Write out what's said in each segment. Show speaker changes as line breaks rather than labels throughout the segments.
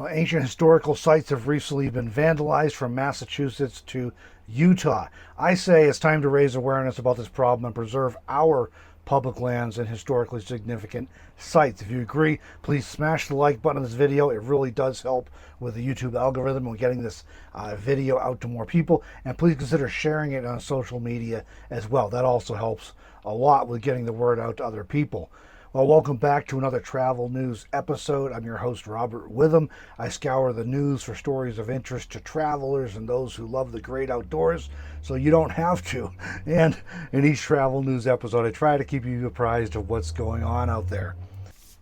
Ancient historical sites have recently been vandalized from Massachusetts to Utah. I say it's time to raise awareness about this problem and preserve our public lands and historically significant sites. If you agree, please smash the like button on this video. It really does help with the YouTube algorithm and getting this video out to more people. And please consider sharing it on social media as well. That also helps a lot with getting the word out to other people. Well, welcome back to another travel news episode. I'm your host, Robert Witham. I scour the news for stories of interest to travelers and those who love the great outdoors, so you don't have to. And in each travel news episode, I try to keep you apprised of what's going on out there.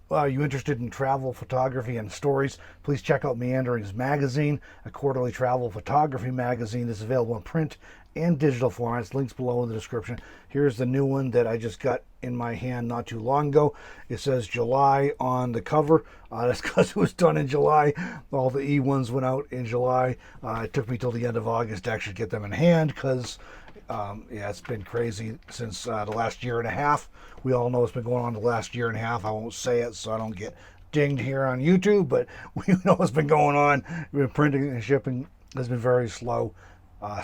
Well, are you interested in travel photography and stories? Please check out Meanderings Magazine, a quarterly travel photography magazine that's available in print and digital formats. Links below in the description. Here's the new one that I just got in my hand not too long ago. It says July on the cover. That's because it was done in July. All the E1s went out in July. It took me till the end of August to actually get them in hand because yeah, it's been crazy since the last year and a half. We all know it's been going on the last year and a half. I won't say it so I don't get dinged here on YouTube, but we know what's been going on. Printing and shipping has been very slow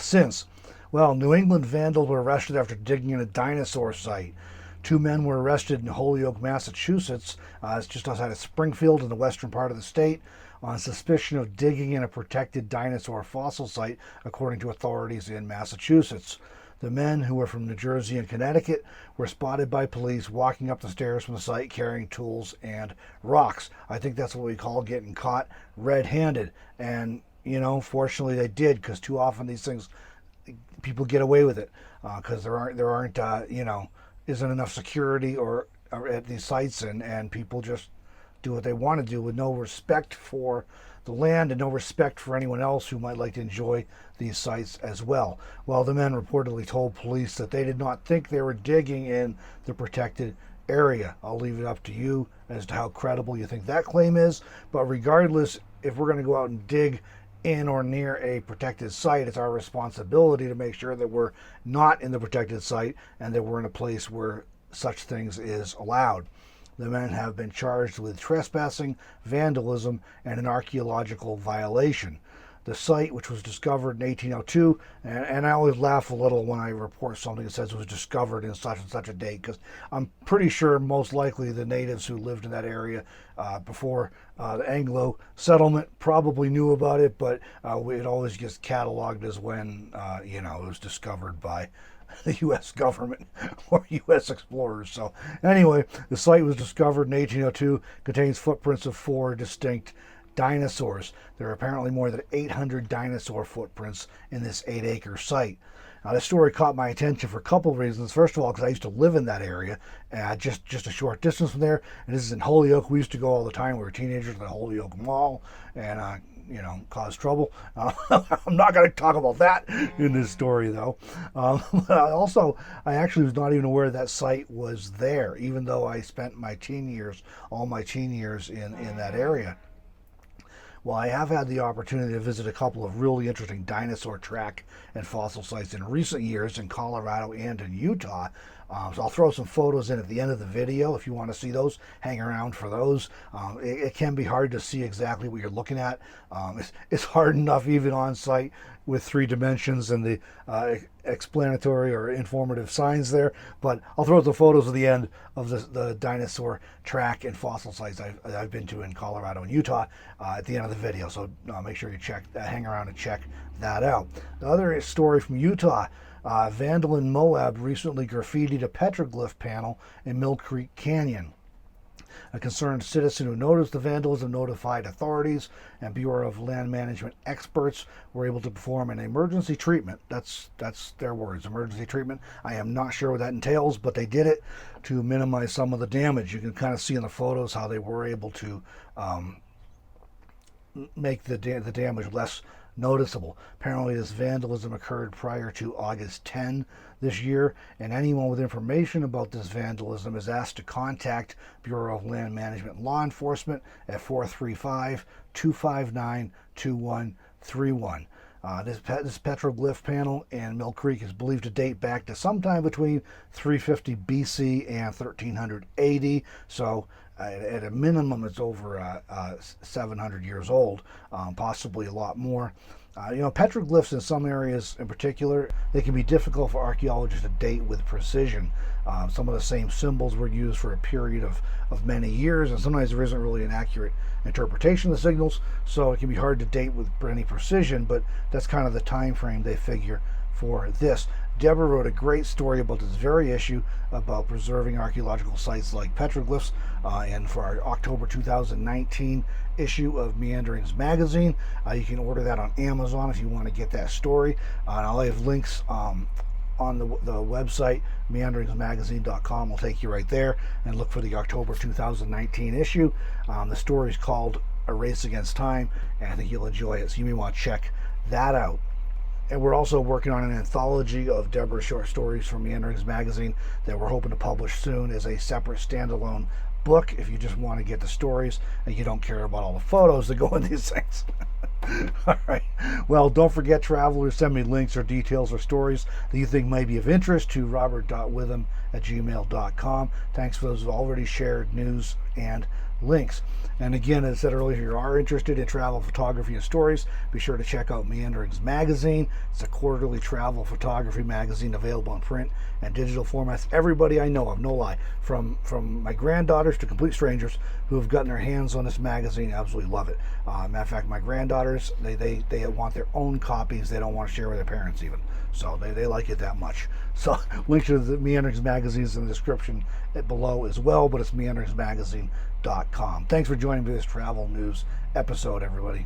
since. Well, New England vandals were arrested after digging in a dinosaur site. 2 men were arrested in Holyoke, Massachusetts. It's just outside of Springfield in the western part of the state on suspicion of digging in a protected dinosaur fossil site, according to authorities in Massachusetts. The men, who were from New Jersey and Connecticut, were spotted by police walking up the stairs from the site carrying tools and rocks. I think that's what we call getting caught red-handed. And, you know, fortunately they did, because too often these things, people get away with it because there aren't you know, isn't enough security or at these sites, and people just do what they want to do with no respect for the land and no respect for anyone else who might like to enjoy these sites as well. Well, the men reportedly told police that they did not think they were digging in the protected area. I'll leave it up to you as to how credible you think that claim is, but regardless, if we're going to go out and dig in or near a protected site, it's our responsibility to make sure that we're not in the protected site and that we're in a place where such things is allowed. The men have been charged with trespassing, vandalism, and an archaeological violation. The site, which was discovered in 1802, and I always laugh a little when I report something that says it was discovered in such and such a date, because I'm pretty sure most likely the natives who lived in that area before the Anglo settlement probably knew about it, but it always gets cataloged as when you know, it was discovered by the U.S. government or U.S. explorers. So anyway, the site was discovered in 1802, contains footprints of 4 distinct dinosaurs. There are apparently more than 800 dinosaur footprints in this 8-acre site. Now, this story caught my attention for a couple of reasons. First of all, because I used to live in that area, just a short distance from there. And this is in Holyoke. We used to go all the time. We were teenagers at the Holyoke Mall, and you know, cause trouble. I'm not going to talk about that in this story, though. But I actually was not even aware that site was there, even though I spent my teen years, all my teen years in that area. Well, I have had the opportunity to visit a couple of really interesting dinosaur track and fossil sites in recent years in Colorado and in Utah. So I'll throw some photos in at the end of the video if you want to see those. Hang around for those. It can be hard to see exactly what you're looking at. It's hard enough even on site with 3 dimensions and the explanatory or informative signs there, but I'll throw the photos at the end of the dinosaur track and fossil sites I've been to in Colorado and Utah at the end of the video. So make sure you hang around and check that out. The other story from Utah. Vandal in Moab recently graffitied a petroglyph panel in Mill Creek Canyon. A concerned citizen who noticed the vandalism notified authorities, and Bureau of Land Management experts were able to perform an emergency treatment. That's their words, emergency treatment. I am not sure what that entails, but they did it to minimize some of the damage. You can kind of see in the photos how they were able to make the damage less noticeable. Apparently this vandalism occurred prior to August 10 this year, and anyone with information about this vandalism is asked to contact Bureau of Land Management law enforcement at 435-259-2131. This petroglyph panel in Mill Creek is believed to date back to sometime between 350 BC and 1300 AD. So At a minimum, it's over 700 years old, possibly a lot more. Petroglyphs in some areas in particular, they can be difficult for archaeologists to date with precision. Some of the same symbols were used for a period of many years, and sometimes there isn't really an accurate interpretation of the signals, so it can be hard to date with any precision, but that's kind of the time frame they figure for this. Deborah wrote a great story about this very issue about preserving archaeological sites like petroglyphs, and for our October 2019 issue of Meanderings Magazine. You can order that on Amazon if you want to get that story. And I'll have links on the website, meanderingsmagazine.com. Will take you right there, and look for the October 2019 issue. The story is called A Race Against Time, and I think you'll enjoy it, so you may want to check that out. And we're also working on an anthology of Deborah's short stories from Meanderings Magazine that we're hoping to publish soon as a separate standalone book if you just want to get the stories and you don't care about all the photos that go in these things. All right. Well, don't forget, travelers, send me links or details or stories that you think might be of interest to robert.witham@gmail.com. Thanks for those who've already shared news and links. And again, as I said earlier, if you are interested in travel photography and stories, be sure to check out Meanderings Magazine. It's a quarterly travel photography magazine available in print and digital formats. Everybody I know of, no lie, from my granddaughters to complete strangers who have gotten their hands on this magazine, absolutely love it. Matter of fact, my granddaughters, they want their own copies. They don't want to share with their parents even. So they like it that much. So link to the Meanderings Magazine is in the description below as well, but it's meanderingsmagazine.com. Thanks for joining me for this travel news episode, everybody.